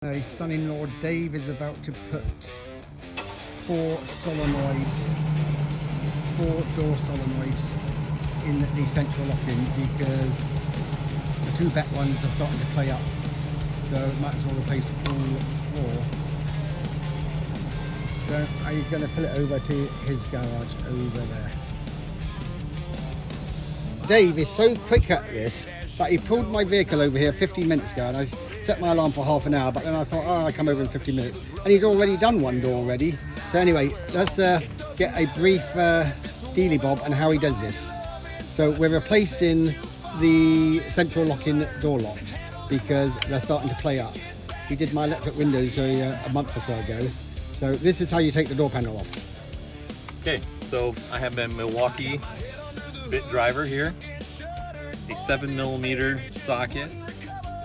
His son-in-law Dave is about to put four door solenoids in the central lock-in because the two back ones are starting to play up, so might as well replace all four. So he's going to pull it over to his garage over there. Dave is so quick at this that he pulled my vehicle over here 15 minutes ago, and I set my alarm for half an hour, but then I thought, oh, I'll come over in 15 minutes. And he'd already done one door already. So anyway, let's get a brief dealy bob on how he does this. So we're replacing the central lock-in door locks because they're starting to play up. He did my electric windows a month or so ago. So this is how you take the door panel off. Okay, so I have a Milwaukee bit driver here, a 7mm socket,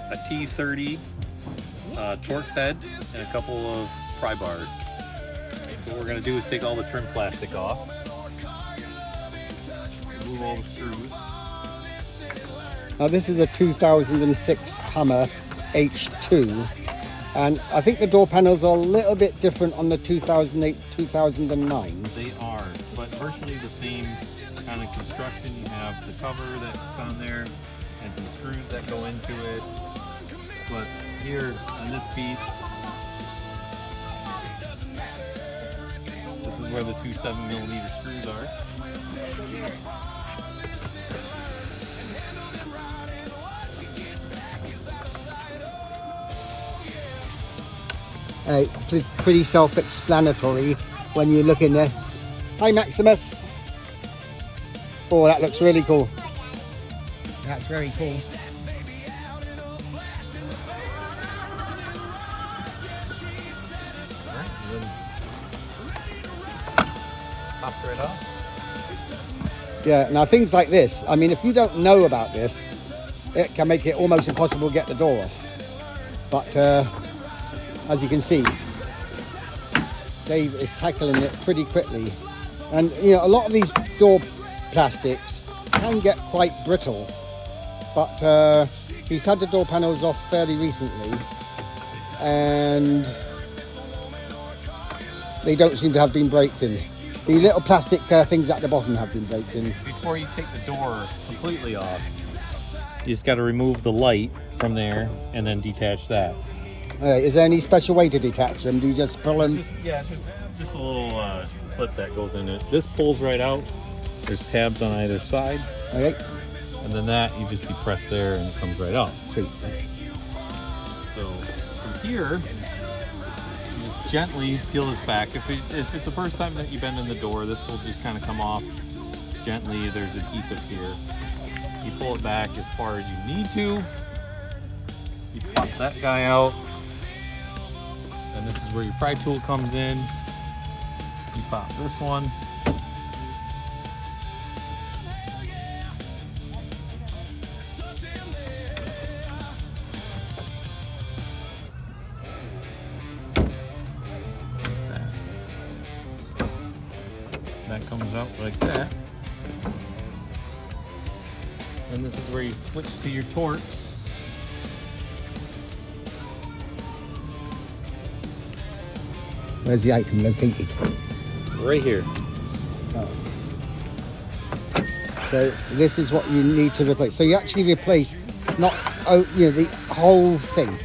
a T30 Torx head, and a couple of pry bars. So what we're going to do is take all the trim plastic off, remove all the screws. Now this is a 2006 Hummer H2, and I think the door panels are a little bit different on the 2008-2009. They are, but virtually the same kind of construction. You have the cover that's on there and some screws that go into it. But here on this piece, this is where the two 7mm screws are. Pretty self-explanatory when you look in there. Hi Maximus! Oh, that looks really cool. That's very cool. Pops right off. Yeah, now things like this, I mean, if you don't know about this, it can make it almost impossible to get the door off. But as you can see, Dave is tackling it pretty quickly. And you know, a lot of these door plastics can get quite brittle, but he's had the door panels off fairly recently and they don't seem to have been braked in. The little plastic things at the bottom have been braked in. Before you take the door completely off, you just got to remove the light from there and then detach that. Is there any special way to detach them? Do you just pull them? Just a little clip that goes in it. This pulls right out. There's tabs on either side. Okay. And then that, you just depress there and it comes right out. Sweet. So from here, you just gently peel this back. If it's the first time that you bend in the door, this will just kind of come off gently. There's adhesive here. You pull it back as far as you need to. You pop that guy out. And this is where your pry tool comes in. You pop this one. That comes out like that. And this is where you switch to your Torx. Where's the item located? Right here. Oh. So this is what you need to replace. So you actually replace not the whole thing.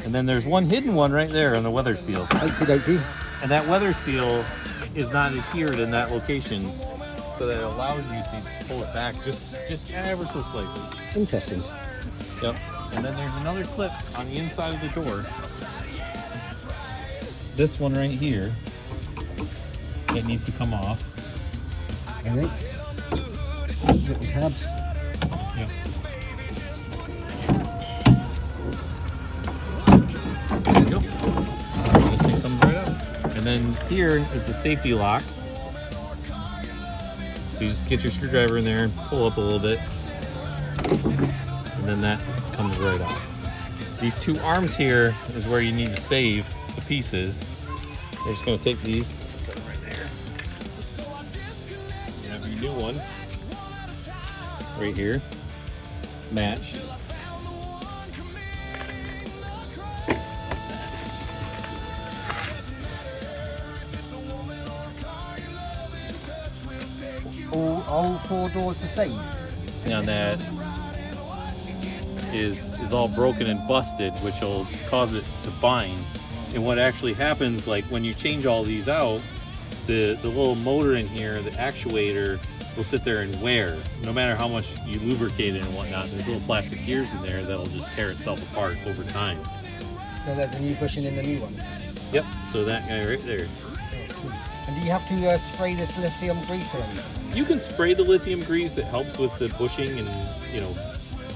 And then there's one hidden one right there on the weather seal. Okie dokie. And that weather seal is not adhered in that location, so that it allows you to pull it back just ever so slightly. Interesting. Yep. And then there's another clip on the inside of the door. This one right here, it needs to come off. Okay. Little tabs. Yep. There you go. This thing comes right out. And then here is the safety lock. So you just get your screwdriver in there and pull up a little bit. And then that comes right out. These two arms here is where you need to save the pieces. We're just going to take these, set them right there. You have your new one right here, matched. all 4 doors the same? On that is all broken and busted, which will cause it to bind. And what actually happens, like when you change all these out, the little motor in here, the actuator, will sit there and wear. No matter how much you lubricate it and whatnot, there's little plastic gears in there that'll just tear itself apart over time. So there's a new bushing in the new one. Yep, so that guy right there. Oh, sweet. And do you have to spray this lithium grease or anything? You can spray the lithium grease. It helps with the bushing and, you know,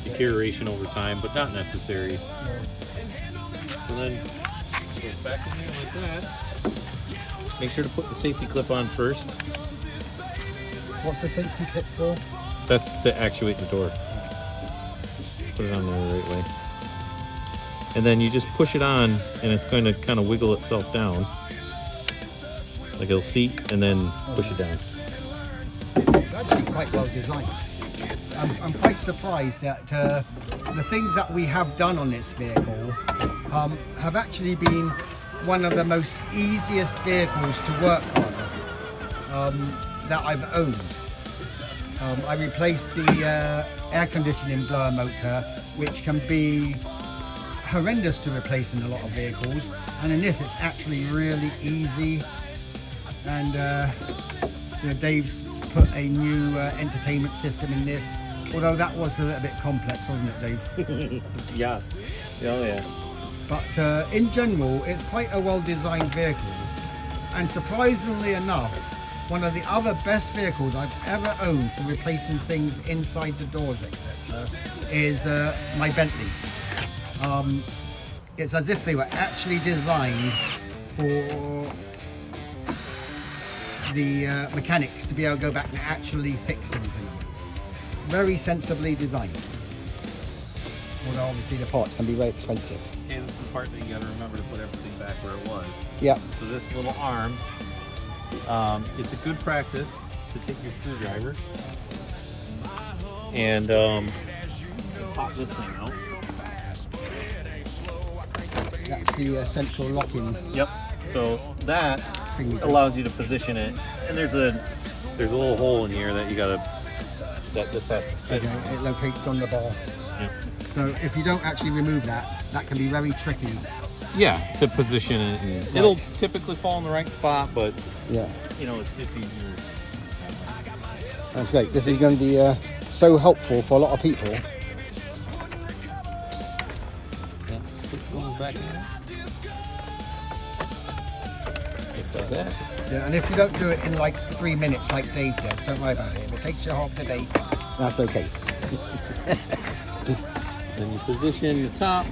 deterioration over time, but not necessary. Yeah. So then it goes back in there like that. Make sure to put the safety clip on first. What's the safety tip for? That's to actuate the door. Put it on there the right way. And then you just push it on and it's going to kind of wiggle itself down. Like it'll seat and then push it down. It's actually quite well designed. I'm quite surprised that the things that we have done on this vehicle have actually been one of the most easiest vehicles to work on that I've owned. I replaced the air conditioning blower motor, which can be horrendous to replace in a lot of vehicles, and in this it's actually really easy. And you know, Dave's put a new entertainment system in this, although that was a little bit complex, wasn't it, Dave? Yeah. Oh yeah. But in general, it's quite a well-designed vehicle, and surprisingly enough, one of the other best vehicles I've ever owned for replacing things inside the doors, etc., is my Bentleys. It's as if they were actually designed for the mechanics to be able to go back and actually fix things in them. Very sensibly designed. Although obviously the parts can be very expensive. Okay, this is the part that you got to remember to put everything back where it was. Yeah. So this little arm, it's a good practice to take your screwdriver and pop this thing out. That's the central locking. Yep. So that allows you to position it, and there's a little hole in here that you gotta this has to fit. Okay, it locates on the bar. Yep. So if you don't actually remove that, that can be very tricky. Yeah, to position it, and right. It'll typically fall in the right spot, but yeah, you know, it's just easier. That's great. This is going to be so helpful for a lot of people. Yeah. Put it going back in there. Just like that. Yeah, and if you don't do it in like 3 minutes like Dave does, don't worry about it. If it takes you half the day, that's okay. Then you position the top.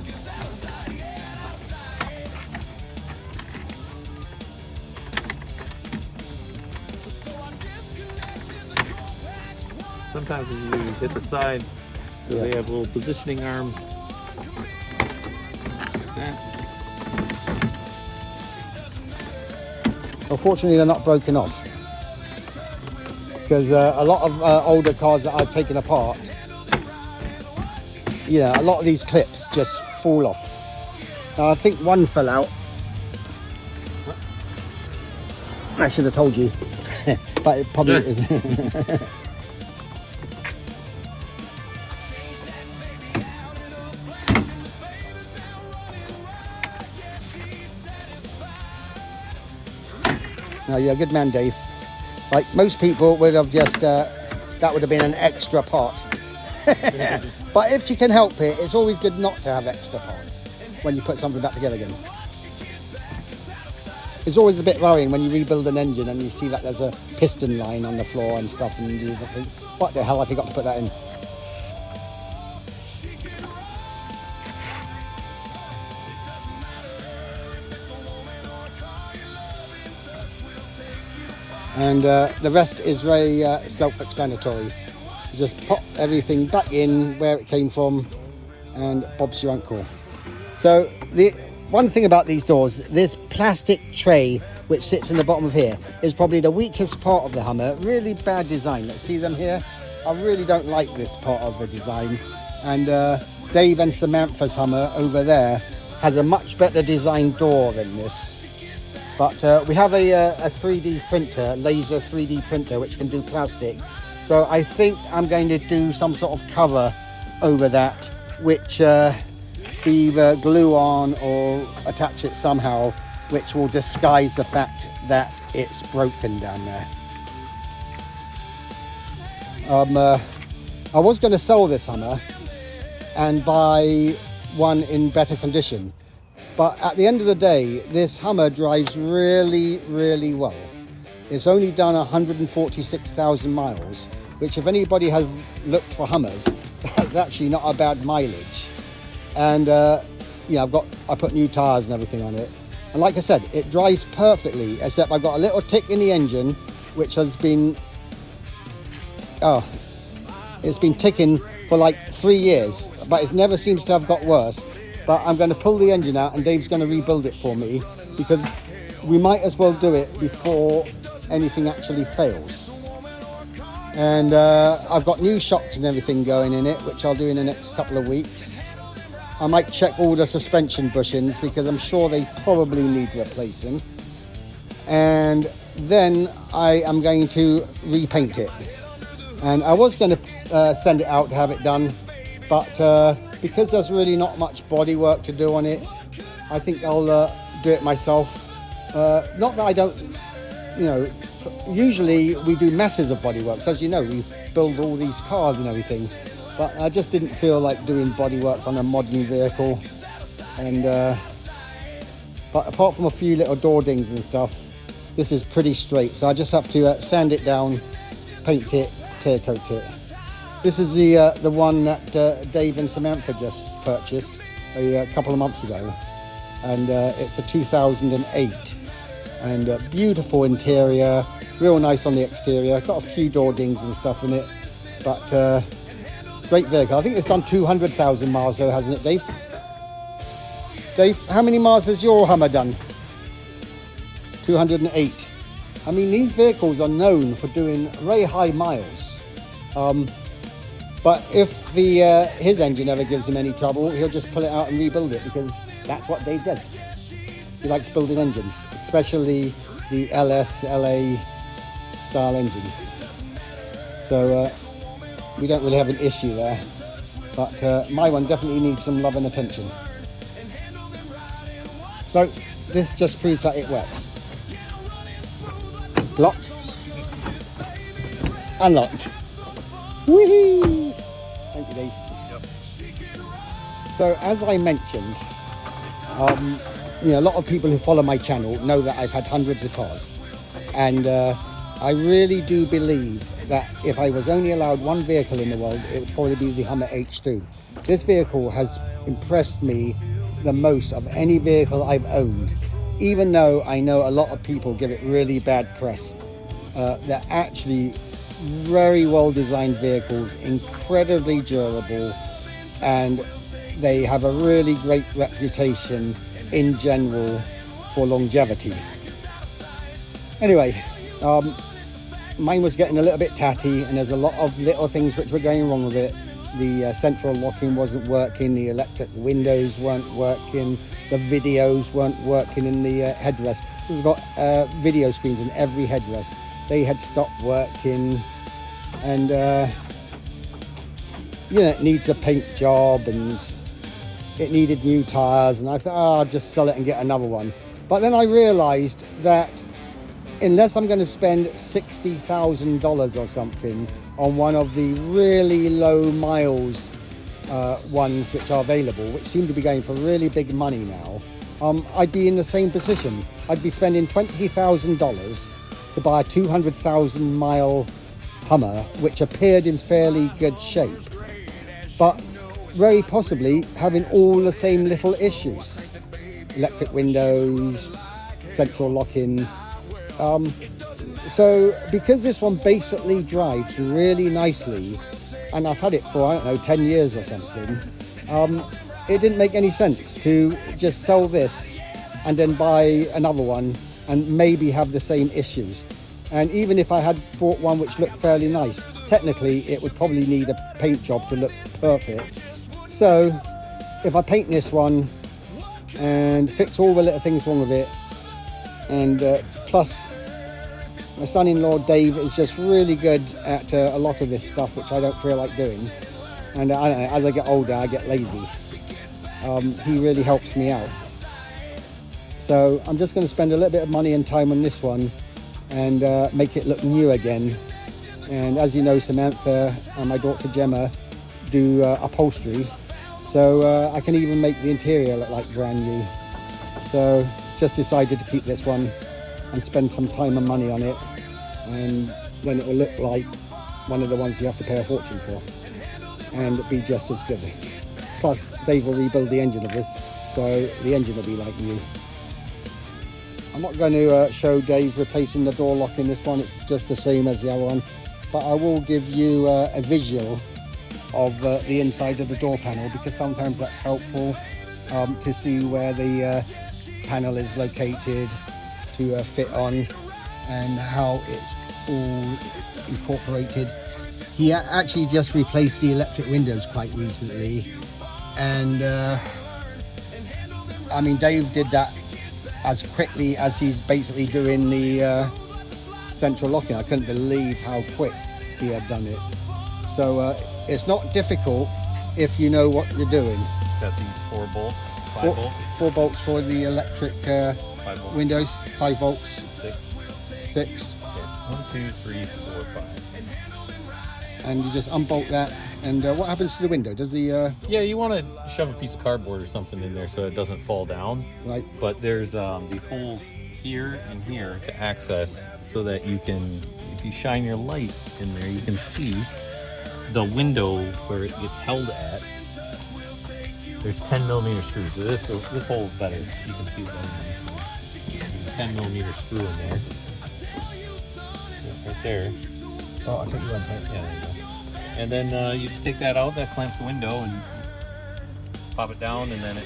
Sometimes when you hit the sides, because they have little positioning arms. Like that. Unfortunately, they're not broken off. Because a lot of older cars that I've taken apart, you know, a lot of these clips just fall off. I think one fell out. I should have told you, but it probably isn't. No, you're a good man, Dave. Like most people would have just, that would have been an extra part. But if you can help it, it's always good not to have extra parts when you put something back together again. It's always a bit worrying when you rebuild an engine and you see that there's a piston line on the floor and stuff, and you think, what the hell, I forgot to put that in. And the rest is very self-explanatory. You just pop everything back in where it came from, and Bob's your uncle. So the one thing about these doors, this plastic tray which sits in the bottom of here is probably the weakest part of the Hummer. Really bad design. Let's see them here. I really don't like this part of the design. And Dave and Samantha's Hummer over there has a much better designed door than this. But we have a 3D printer, laser 3D printer, which can do plastic. So I think I'm going to do some sort of cover over that, which either glue on or attach it somehow, which will disguise the fact that it's broken down there. I was going to sell this Hummer and buy one in better condition, but at the end of the day, this Hummer drives really, really well. It's only done 146,000 miles, which if anybody has looked for Hummers, that's actually not a bad mileage. And yeah, I put new tires and everything on it. And like I said, it drives perfectly, except I've got a little tick in the engine, which has been, it's been ticking for like 3 years, but it never seems to have got worse. But I'm going to pull the engine out and Dave's going to rebuild it for me, because we might as well do it before anything actually fails. And I've got new shocks and everything going in it, which I'll do in the next couple of weeks. I might check all the suspension bushings, because I'm sure they probably need replacing. And then I am going to repaint it. And I was going to send it out to have it done, but because there's really not much body work to do on it, I think I'll do it myself. Not that I don't, you know, usually we do masses of bodyworks. As you know, we build all these cars and everything, but I just didn't feel like doing bodywork on a modern vehicle. And but apart from a few little door dings and stuff, this is pretty straight. So I just have to sand it down, paint it, clear coat it. This is the one that Dave and Samantha just purchased a couple of months ago, and it's a 2008, and beautiful interior, real nice on the exterior. Got a few door dings and stuff in it, but great vehicle. I think it's done 200,000 miles though, hasn't it, Dave? Dave, how many miles has your Hummer done? 208. I mean, these vehicles are known for doing very high miles. But if his engine ever gives him any trouble, he'll just pull it out and rebuild it, because that's what Dave does. He likes building engines, especially the LS, LA style engines. So we don't really have an issue there, but my one definitely needs some love and attention. So this just proves that it works. Locked, unlocked. Whee! Thank you, Dave. Yep. So as I mentioned, you know, a lot of people who follow my channel know that I've had hundreds of cars, and I really do believe that if I was only allowed one vehicle in the world, it would probably be the Hummer H2. This vehicle has impressed me the most of any vehicle I've owned, even though I know a lot of people give it really bad press. They're actually very well designed vehicles, incredibly durable, and they have a really great reputation in general for longevity. Anyway, mine was getting a little bit tatty, and there's a lot of little things which were going wrong with it. The central locking wasn't working, the electric windows weren't working, the videos weren't working in the headrest. It's got video screens in every headrest. They had stopped working, and you know, it needs a paint job, and it needed new tires, and I thought, oh, I'll just sell it and get another one. But then I realized that unless I'm going to spend $60,000 or something on one of the really low miles ones which are available, which seem to be going for really big money now, I'd be in the same position. I'd be spending $20,000 to buy a 200,000 mile Hummer, which appeared in fairly good shape, but very possibly having all the same little issues. Electric windows, central locking. So because this one basically drives really nicely, and I've had it for, I don't know, 10 years or something, it didn't make any sense to just sell this and then buy another one and maybe have the same issues. And even if I had bought one which looked fairly nice, technically it would probably need a paint job to look perfect. So if I paint this one and fix all the little things wrong with it, And plus, my son-in-law Dave is just really good at a lot of this stuff, which I don't feel like doing. And I don't know, as I get older, I get lazy. He really helps me out. So I'm just going to spend a little bit of money and time on this one and make it look new again. And as you know, Samantha and my daughter Gemma do upholstery, so I can even make the interior look like brand new. So just decided to keep this one and spend some time and money on it, and then it will look like one of the ones you have to pay a fortune for and be just as good. Plus Dave will rebuild the engine of this, so the engine will be like new. I'm not going to show Dave replacing the door lock in this one, it's just the same as the other one, but I will give you a visual of the inside of the door panel, because sometimes that's helpful to see where the panel is located to fit on and how it's all incorporated. He actually just replaced the electric windows quite recently, and I mean, Dave did that as quickly as he's basically doing the central locking. I couldn't believe how quick he had done it. So it's not difficult if you know what you're doing. Got these 4 bolts, 5 bolts. 4 bolts for the electric 5 bolts. windows, 5 bolts. 6. Okay. 1, 2, 3, 4, 5. And you just unbolt that. And what happens to the window? Does the Yeah, you want to shove a piece of cardboard or something in there so it doesn't fall down. right? But there's these holes here and here to access, so that you can, if you shine your light in there, you can see the window where it gets held at. There's 10mm screws. So this hole is better. You can see it better. There's a 10mm screw in there. Right there. Oh, I think you went there. Yeah, there you go. And then you just take that out, that clamps the window, and pop it down, and then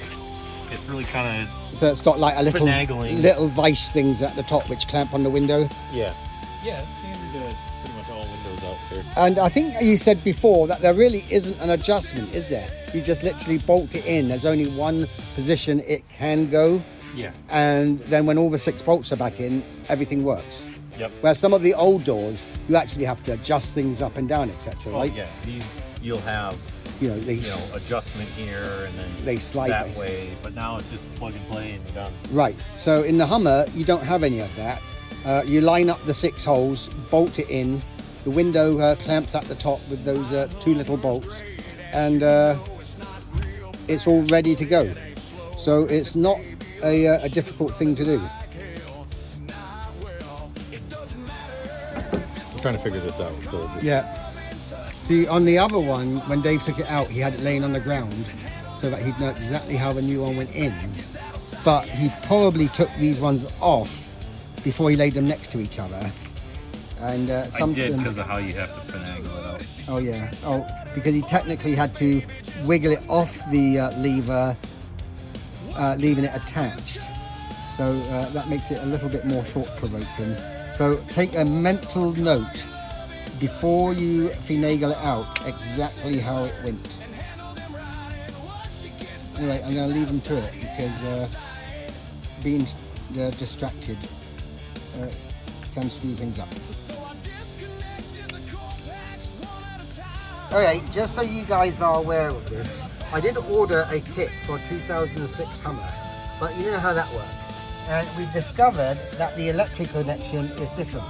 it's really kind of, So it's got like a finagling. little vice things at the top which clamp on the window. yeah, it's standard to pretty much all windows out there. And I think you said before that there really isn't an adjustment, is there? You just literally bolt it in. There's only one position it can go, Yeah. and then when all the 6 bolts are back in, everything works. Yep. Where some of the old doors, you actually have to adjust things up and down, etc. Oh, right? yeah. These, you'll have, They adjustment here and then they slide that way, but now it's just plug and play and you're done. right. So in the Hummer, you don't have any of that. You line up the 6 holes, bolt it in. The window clamps at the top with those 2 little bolts, and it's all ready to go. So it's not a difficult thing to do. I'm trying to figure this out. So just, Yeah. See, on the other one, when Dave took it out, he had it laying on the ground so that he'd know exactly how the new one went in. But he probably took these ones off before he laid them next to each other. And I did, because of how you have to finagle it out. Oh yeah. Oh, because he technically had to wiggle it off the lever, leaving it attached. So that makes it a little bit more thought-provoking. So take a mental note before you finagle it out exactly how it went. Anyway, I'm going to leave them to it, because being distracted can screw things up. Okay, just so you guys are aware of this, I did order a kit for a 2006 Hummer, but you know how that works. And we've discovered that the electric connection is different.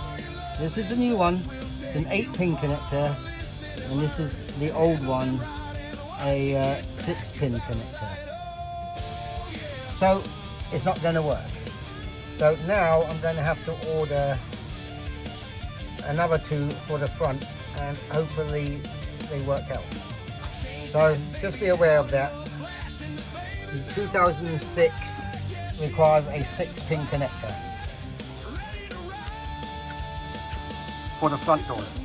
This is the new one, it's an 8-pin connector, and this is the old one, a 6-pin connector. So it's not going to work. So now I'm going to have to order another 2 for the front, and hopefully they work out. So just be aware of that. The 2006 requires a 6-pin connector for the front doors.